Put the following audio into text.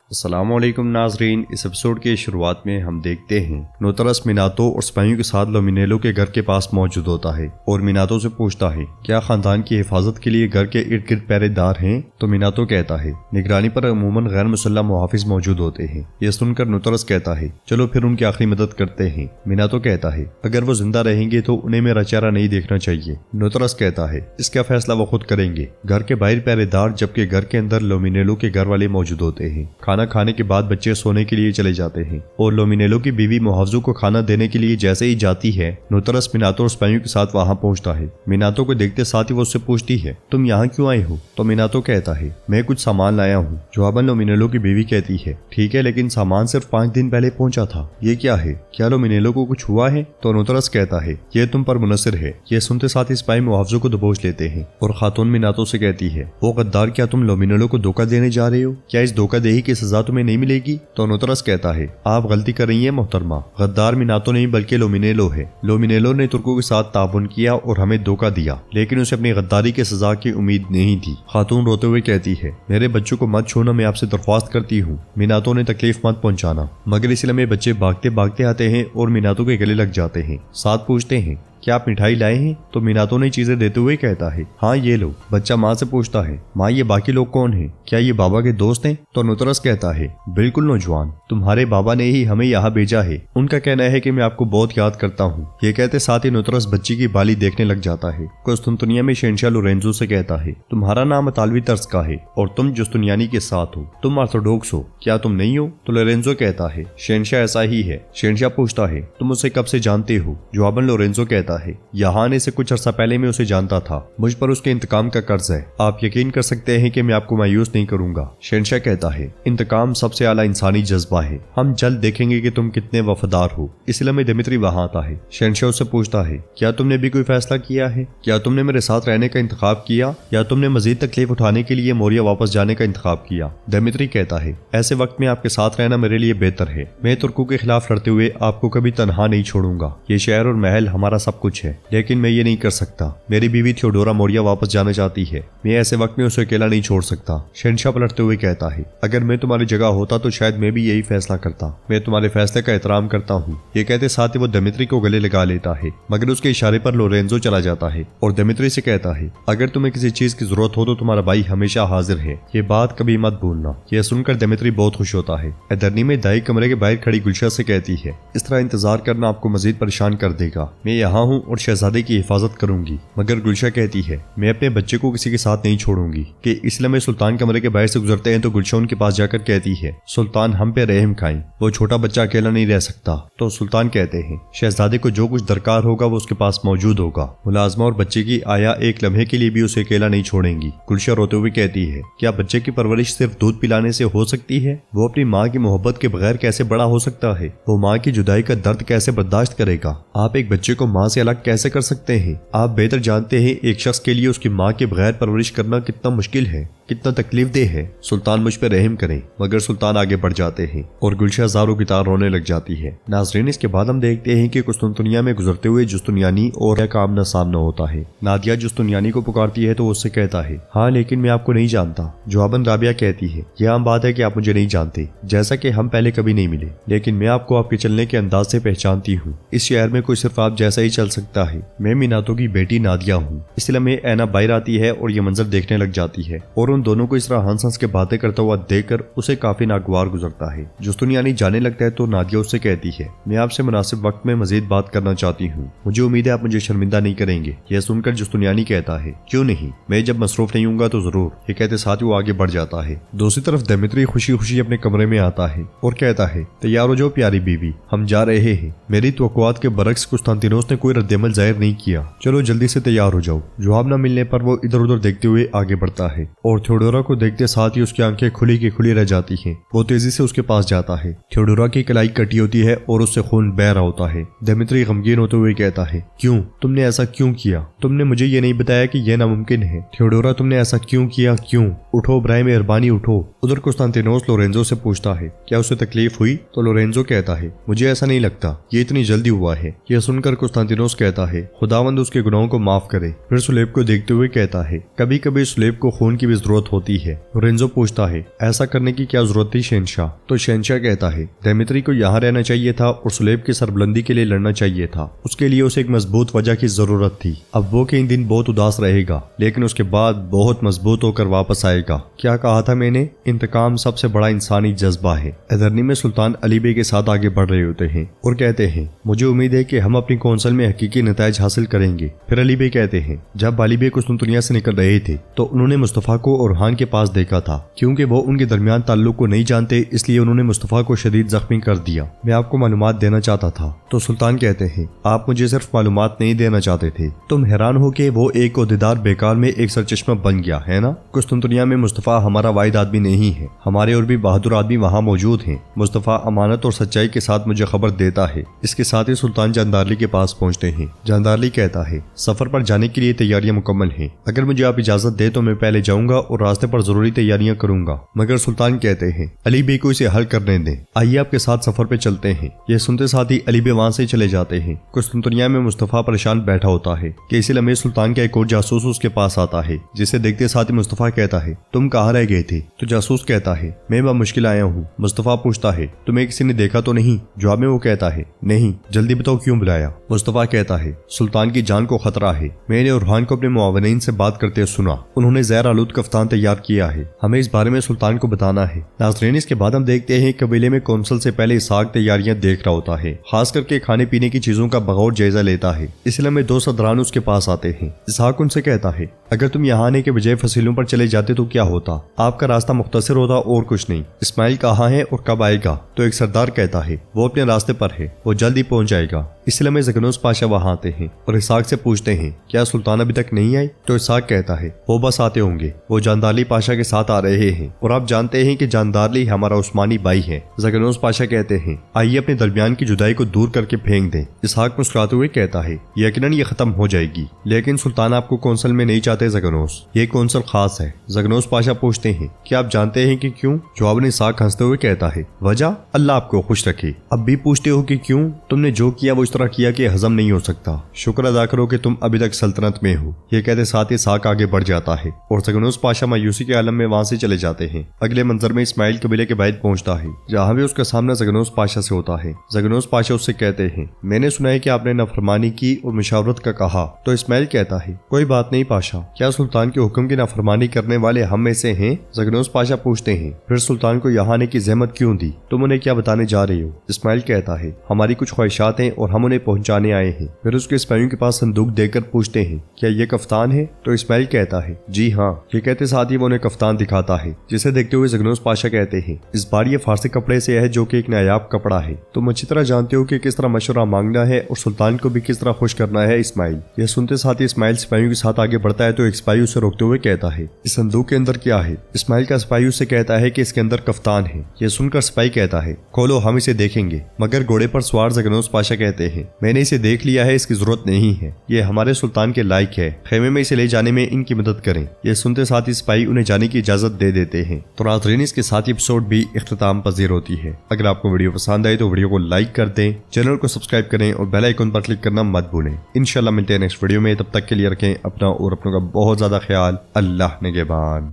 السلام علیکم ناظرین، اس ایپیسوڈ کے شروعات میں ہم دیکھتے ہیں نوترس میناتو اور سپاہیوں کے ساتھ لومینیلو کے گھر کے پاس موجود ہوتا ہے اور میناتو سے پوچھتا ہے کیا خاندان کی حفاظت کے لیے گھر کے ارد گرد پہرے دار ہیں؟ تو میناتو کہتا ہے نگرانی پر عموماً غیر مسلح محافظ موجود ہوتے ہیں۔ یہ سن کر نوترس کہتا ہے چلو پھر ان کی آخری مدد کرتے ہیں۔ میناتو کہتا ہے اگر وہ زندہ رہیں گے تو انہیں میرا چہرہ نہیں دیکھنا چاہیے۔ نوترس کہتا ہے اس کا فیصلہ وہ خود کریں گے۔ گھر کے باہر پہرے دار جبکہ گھر کے اندر لومینیلو کے گھر والے موجود ہوتے ہیں۔ کھانا کھانے کے بعد بچے سونے کے لیے چلے جاتے ہیں اور لومینیلو کی بیوی محافظوں کو کھانا دینے کے لیے جیسے ہی جاتی ہے نوترس میناتو اور سپاہیوں کے ساتھ وہاں پہنچتا ہے۔ میناتو کو دیکھتے ساتھ ہی وہ اس سے پوچھتی ہے تم یہاں کیوں آئے ہو؟ تو میناتو کہتا ہے میں کچھ سامان لایا ہوں۔ جواباً لومینیلو کی بیوی کہتی ہے ٹھیک ہے لیکن سامان صرف 5 دن پہلے پہنچا تھا، یہ کیا ہے؟ کیا لومینیلو کو کچھ ہوا ہے؟ تو نوترس کہتا ہے یہ تم پر منحصر ہے۔ یہ سنتے ساتھ ہی سپاہی محافظوں کو دبوچ لیتے ہیں اور خاتون میناتو سے کہتی ہے وہ غدار کیا تم لومینیلو کو دھوکہ دینے جا رہے ہو؟ کیا اس دھوکہ دہی کی سزا تمہیں نہیں ملے گی؟ تو نوترس کہتا ہے آپ غلطی کر رہی ہیں محترمہ، غدار میناتو نہیں بلکہ لومینیلو ہے۔ لومینیلو نے ترکوں کے ساتھ تعاون کیا اور ہمیں دھوکہ دیا لیکن اسے اپنی غداری کی سزا کی امید نہیں تھی۔ خاتون روتے ہوئے کہتی ہے میرے بچوں کو مت چھونا، میں آپ سے درخواست کرتی ہوں، میناتو نے تکلیف مت پہنچانا۔ مگر اس لمحے بچے بھاگتے بھاگتے آتے ہیں اور میناتو کے گلے لگ جاتے ہیں، ساتھ پوچھتے ہیں کیا آپ مٹھائی لائے ہیں؟ تو میناتو نے چیزیں دیتے ہوئے کہتا ہے ہاں یہ لو۔ بچہ ماں سے پوچھتا ہے ماں یہ باقی لوگ کون ہیں؟ کیا یہ بابا کے دوست ہیں؟ تو نوترس کہتا ہے بالکل نوجوان، تمہارے بابا نے ہی ہمیں یہاں بھیجا ہے، ان کا کہنا ہے کہ میں آپ کو بہت یاد کرتا ہوں۔ یہ کہتے ساتھ ہی نوترس بچی کی بالی دیکھنے لگ جاتا ہے۔ قسطنطنیہ میں شہنشاہ لورینزو سے کہتا ہے تمہارا نام اطالوی طرز کا ہے اور تم جستنیانی کے ساتھ ہو، تم آرتھوڈوکس ہو، کیا تم نہیں ہو؟ تو لورینزو کہتا ہے شہنشاہ ایسا ہی ہے۔ شہنشاہ پوچھتا ہے تم اسے کب سے جانتے ہو؟ جواباً لورینزو کہتا ہے یہاں آنے سے کچھ عرصہ پہلے میں اسے جانتا تھا، مجھ پر اس کے انتقام کا قرض ہے، آپ یقین کر سکتے ہیں کہ میں آپ کو مایوس نہیں کروں گا۔ شہنشاہ کہتا ہے انتقام سب سے اعلیٰ انسانی جذبہ ہے، ہم جلد دیکھیں گے کہ تم کتنے وفادار ہو۔ اس لیے میں دمیتری وہاں آتا ہے۔ شہنشاہ اس سے پوچھتا ہے کیا تم نے بھی کوئی فیصلہ کیا ہے؟ کیا تم نے میرے ساتھ رہنے کا انتخاب کیا یا تم نے مزید تکلیف اٹھانے کے لیے موریا واپس جانے کا انتخاب کیا؟ دمیتری کہتا ہے ایسے وقت میں آپ کے ساتھ رہنا میرے لیے بہتر ہے، میں ترکوں کے خلاف لڑتے ہوئے آپ کو کبھی تنہا نہیں چھوڑوں گا، یہ شہر اور محل ہمارا سب کچھ ہے، لیکن میں یہ نہیں کر سکتا، میری بیوی تھیوڈورا موریا واپس جانا چاہتی ہے، میں ایسے وقت میں اسے اکیلا نہیں چھوڑ سکتا۔ شہنشاہ پلٹتے ہوئے کہتا ہے اگر میں تمہاری جگہ ہوتا تو شاید میں بھی یہی فیصلہ کرتا، میں تمہارے فیصلے کا احترام کرتا ہوں۔ یہ کہتے ساتھ ہی وہ دمیتری کو گلے لگا لیتا ہے مگر اس کے اشارے پر لورینزو چلا جاتا ہے اور دمیتری سے کہتا ہے اگر تمہیں کسی چیز کی ضرورت ہو تو تمہارا بھائی ہمیشہ حاضر ہے، یہ بات کبھی مت بھولنا۔ یہ سن کر دمیتری بہت خوش ہوتا ہے۔ ادرنی میں دائی کمرے کے باہر کھڑی گلشا سے کہتی ہے اس طرح انتظار کرنا آپ کو مزید پریشان کر دے گا، میں یہاں ہوں اور شہزادے کی حفاظت کروں گی۔ مگر گلشا کہتی ہے میں اپنے بچے کو کسی کے ساتھ نہیں چھوڑوں گی۔ کہ اس لمحے سلطان کمرے کے باہر سے گزرتے ہیں تو گلشا ان کے پاس جا کر کہتی ہے سلطان ہم پہ رحم کھائیں، وہ چھوٹا بچہ اکیلا نہیں رہ سکتا۔ تو سلطان کہتے ہیں شہزادے کو جو کچھ درکار ہوگا وہ اس کے پاس موجود ہوگا، ملازمہ اور بچے کی آیا ایک لمحے کے لیے بھی اسے اکیلا نہیں چھوڑیں گی۔ گلشا روتے ہوئے کہتی ہے کیا بچے کی پرورش صرف دودھ پلانے سے ہو سکتی ہے؟ وہ اپنی ماں کی محبت کے بغیر کیسے بڑا ہو سکتا ہے؟ وہ ماں کی جدائی کا درد کیسے برداشت کرے گا؟ آپ ایک بچے کو ماں سے الگ کیسے کر سکتے ہیں؟ آپ بہتر جانتے ہیں ایک شخص کے لیے اس کی ماں کے بغیر پرورش کرنا کتنا مشکل ہے، کتنا تکلیف دہ ہے۔ سلطان مجھ پہ رحم کریں۔ مگر سلطان آگے بڑھ جاتے ہیں اور گلشا زاروں کی طرح رونے لگ جاتی ہے۔ ناظرین اس کے بعد ہم دیکھتے ہیں کہ قسطنطنیہ میں گزرتے ہوئے جستنیانی اور کا آمنا سامنا ہوتا ہے۔ نادیہ جستنیانی کو پکارتی ہے تو اس سے کہتا ہے ہاں لیکن میں آپ کو نہیں جانتا۔ جواباً رابعہ کہتی ہے یہ عام بات ہے کہ آپ مجھے نہیں جانتے، جیسا کہ ہم پہلے کبھی نہیں ملے، لیکن میں آپ کو آپ کے چلنے کے انداز سے پہچانتی ہوں۔ اس شہر میں کوئی صرف آپ جیسا ہی چل سکتا ہے۔ میں میناتو کی بیٹی نادیہ ہوں۔ اس لیے میں اینا باہر آتی ہے اور یہ منظر دیکھنے لگ جاتی ہے اور ان دونوں کو اس طرح ہنس ہنس کے باتیں کرتا ہوا دیکھ کر اسے کافی ناگوار گزرتا ہے۔ جستنیانی جانے لگتا ہے تو نادیہ اس سے کہتی ہے میں آپ سے مناسب وقت میں مزید بات کرنا چاہتی ہوں، مجھے امید ہے آپ مجھے شرمندہ نہیں کریں گے۔ یہ سن کر جستنیانی کہتا ہے کیوں نہیں، میں جب مصروف نہیں ہوں گا تو ضرور۔ یہ کہتے ساتھ ہی وہ آگے بڑھ جاتا ہے۔ دوسری طرف دمیتری خوشی خوشی اپنے کمرے میں آتا ہے اور کہتا ہے تیار ہو جاؤ پیاری بیوی، ہم جا رہے ہیں۔ میری توقعات کے برعکس قسطنطینوس نے کوئی رد عمل ظاہر نہیں کیا، چلو جلدی سے تیار ہو جاؤ۔ جواب نہ ملنے پر وہ ادھر ادھر دیکھتے ہوئے آگے بڑھتا ہے اور تھیوڈورا کو دیکھتے ساتھ ہی اس کی آنکھیں کھلی کی کھلی رہ جاتی ہیں۔ وہ تیزی سے اس کے پاس جاتا ہے۔ تھیوڈورا کی کلائی کٹی ہوتی ہے اور اس سے خون بہہ رہا ہوتا ہے۔ دمیتری غمگین ہوتے ہوئے کہتا ہے کیوں، تم نے ایسا کیوں کیا؟ تم نے مجھے یہ نہیں بتایا کہ یہ ناممکن ہے۔ تھیوڈورا تم نے ایسا کیوں کیا؟ کیوں؟ اٹھو برائے مہربانی اٹھو۔ ادھر قسطنطینوس لورینزو سے پوچھتا ہے کیا اسے تکلیف ہوئی؟ تو لورینزو کہتا ہے مجھے ایسا نہیں لگتا، یہ اتنی جلدی ہوا ہے۔ یہ سن کر قسطنطینوس کہتا ہے خداوند اس کے گناہوں کو معاف کرے۔ پھر سلیب کو دیکھتے ہوئے کہتا ہے کبھی کبھی سلیب کو خون کی بھی ضرورت ضرورت ہوتی ہے۔ لورینزو پوچھتا ہے ایسا کرنے کی کیا ضرورت تھی شہنشاہ؟ تو شہنشاہ کہتا ہے دیمیتری کو یہاں رہنا چاہیے تھا اور سلیب کی سربلندی کے لیے لڑنا چاہیے تھا، اس کے لیے اسے ایک مضبوط وجہ کی ضرورت تھی۔ اب وہ کئی دن بہت اداس رہے گا لیکن اس کے بعد بہت مضبوط ہو کر واپس آئے گا۔ کیا کہا تھا میں نے؟ انتقام سب سے بڑا انسانی جذبہ ہے۔ ادرنی میں سلطان علی بے کے ساتھ آگے بڑھ رہے ہوتے ہیں اور کہتے ہیں مجھے امید ہے کہ ہم اپنی کونسل میں حقیقی نتائج حاصل کریں گے۔ پھر علی بے کہتے ہیں جب علی بے قسطنطنیہ سے نکل رہے تھے تو انہوں نے مصطفیٰ کو اورحان کے پاس دیکھا تھا، کیونکہ وہ ان کے درمیان تعلق کو نہیں جانتے اس لیے انہوں نے مصطفیٰ کو شدید زخمی کر دیا۔ میں آپ کو معلومات دینا چاہتا تھا۔ تو سلطان کہتے ہیں آپ مجھے صرف معلومات نہیں دینا چاہتے تھے، تم حیران ہو کہ وہ ایک عہدیدار بیکار میں ایک سرچشمہ بن گیا ہے نا؟ قسطنطنیہ میں مصطفیٰ ہمارا واحد آدمی نہیں ہے، ہمارے اور بھی بہادر آدمی وہاں موجود ہیں۔ مصطفیٰ امانت اور سچائی کے ساتھ مجھے خبر دیتا ہے۔ اس کے ساتھ ہی سلطان جاندارلی کے پاس پہنچتے ہیں۔ جاندارلی کہتا ہے سفر پر جانے کے لیے تیاریاں مکمل ہیں، اگر مجھے آپ اجازت دے تو میں پہلے جاؤں گا اور راستے پر ضروری تیاریاں کروں گا۔ مگر سلطان کہتے ہیں علی بے کو اسے حل کرنے دیں، آئیے آپ کے ساتھ سفر پہ چلتے ہیں۔ یہ سنتے ساتھ ہی علی بے وہاں سے چلے جاتے ہیں۔ قسطنطنیہ میں مصطفیٰ پریشان بیٹھا ہوتا ہے کہ اسی لمحے سلطان کا ایک اور جاسوس اس کے پاس آتا ہے، جسے دیکھتے ساتھ ہی مصطفیٰ کہتا ہے تم کہاں رہ گئے تھے؟ تو جاسوس کہتا ہے میں بمشکل آیا ہوں۔ مصطفیٰ پوچھتا ہے تمہیں کسی نے دیکھا تو نہیں؟ جواب میں وہ کہتا ہے نہیں۔ جلدی بتاؤ کیوں بلایا؟ مصطفیٰ کہتا ہے سلطان کی جان کو خطرہ ہے، میں نے اورحان کو اپنے معاونین سے بات کرتے سنا، انہوں نے زہر آلود کفتان تیار کیا ہے، ہمیں اس بارے میں سلطان کو بتانا ہے۔ ناظرین اس کے بعد ہم دیکھتے ہیں قبیلے میں کونسل سے پہلے اسحاق تیاریاں دیکھ رہا ہوتا ہے، خاص کر کے کھانے پینے کی چیزوں کا بغور جائزہ لیتا ہے۔ اس لمحے دو صدران اس کے پاس آتے ہیں۔ اسحاق ان سے کہتا ہے اگر تم یہاں آنے کے بجائے فصیلوں پر چلے جاتے تو کیا ہوتا؟ آپ کا راستہ مختصر ہوتا اور کچھ نہیں۔ اسماعیل کہاں ہے اور کب آئے گا؟ تو ایک سردار کہتا ہے وہ اپنے راستے پر ہے، وہ جلد ہی پہنچ جائے گا۔ اس لمحے زگنوس پاشا وہاں آتے ہیں اور اسحاق سے پوچھتے ہیں کیا سلطان ابھی تک نہیں آئی؟ تو اسحاق کہتا ہے وہ بس آتے ہوں گے، وہ جاندارلی پاشا کے ساتھ آ رہے ہیں اور آپ جانتے ہیں کہ جاندارلی ہمارا عثمانی بھائی ہے۔ زگنوس پاشا کہتے ہیں آئیے اپنے درمیان کی جدائی کو دور کر کے پھینک دیں۔ اسحاق مسکراتے ہوئے کہتا ہے یقیناً یہ ختم ہو جائے گی، لیکن سلطان آپ کو کونسل میں نہیں چاہتے زگنوس، یہ کونسل خاص ہے۔ زگنوس پاشا پوچھتے ہیں کیا آپ جانتے ہیں کہ کیوں؟ جواب میں اسحاق ہنستے ہوئے کہتا ہے وجہ؟ اللہ آپ کو خوش رکھے۔ اب بھی پوچھتے ہو کہ کیوں؟ تم نے جو کیا وہ اس طرح کیا کہ ہضم نہیں ہو سکتا، شکر ادا کرو کہ تم ابھی تک سلطنت میں ہو۔ یہ کہتے ساتھ ہی اسحاق آگے بڑھ جاتا ہے اور زگنوس پاشا مایوسی کے عالم میں وہاں سے چلے جاتے ہیں۔ اگلے منظر میں اسماعیل قبیلے کے باہر پہنچتا ہے، جہاں بھی اس کا سامنا زگنوس پاشا سے ہوتا ہے۔ زگنوس پاشا اس سے کہتے ہیں میں نے سنا ہے کہ آپ نے نافرمانی کی اور مشاورت کا کہا۔ تو اسماعیل کہتا ہے کوئی بات نہیں پاشا، کیا سلطان کے حکم کی نافرمانی کرنے والے ہم میں سے ہیں؟ زگنوس پاشا پوچھتے ہیں پھر سلطان کو یہاں آنے کی زحمت کیوں دی؟ تم انہیں کیا بتانے جا رہے ہو؟ اسماعیل کہتا ہے ہماری کچھ خواہشات ہیں اور ہم انہیں پہنچانے آئے ہیں۔ پھر اس کے سپاہیوں کے پاس صندوق دے کر پوچھتے ہیں کیا یہ کفتان ہے؟ تو اسماعیل کہتا ہے جی ہاں۔ یہ کہتے ساتھ ہی وہ انہیں کفتان دکھاتا ہے، جسے دیکھتے ہوئے زگنوس پاشا کہتے ہیں اس بار یہ فارسی کپڑے سے ہے جو کہ ایک نایاب کپڑا ہے، تم اچھی طرح جانتے ہو کہ کس طرح مشورہ مانگنا ہے اور سلطان کو بھی کس طرح خوش کرنا ہے۔ اسماعیل یہ سنتے ساتھ ہی اسماعیل سپاہیوں کے ساتھ آگے بڑھتا ہے تو ایک سپاہی اسے روکتے ہوئے کہتا ہے اس صندوق کے اندر کیا ہے؟ اسماعیل کا سپاہی اسے کہتا ہے کہ اس کے اندر کفتان ہے۔ یہ سن کر سپاہی کہتا ہے کھولو ہم اسے دیکھیں گے۔ مگر گھوڑے پر سوار زگنوس پاشا کہتے ہیں میں نے اسے دیکھ لیا ہے، اس کی ضرورت نہیں ہے، یہ ہمارے سلطان کے لائق ہے، خیمے میں اسے لے جانے میں ان کی مدد کریں۔ یہ سنتے ساتھ ہی سپاہی انہیں جانے کی اجازت دے دیتے ہیں۔ تو ناظرین اس کے ساتھ ایپیسوڈ بھی اختتام پذیر ہوتی ہے۔ اگر آپ کو ویڈیو پسند آئے تو ویڈیو کو لائک کر دیں، چینل کو سبسکرائب کریں اور بیل آئیکن پر کلک کرنا مت بھولیں۔ انشاءاللہ ملتے ہیں نیکسٹ ویڈیو میں، تب تک کے لیے رکھیں اپنا اور اپنوں کا بہت زیادہ خیال۔ اللہ نگہبان۔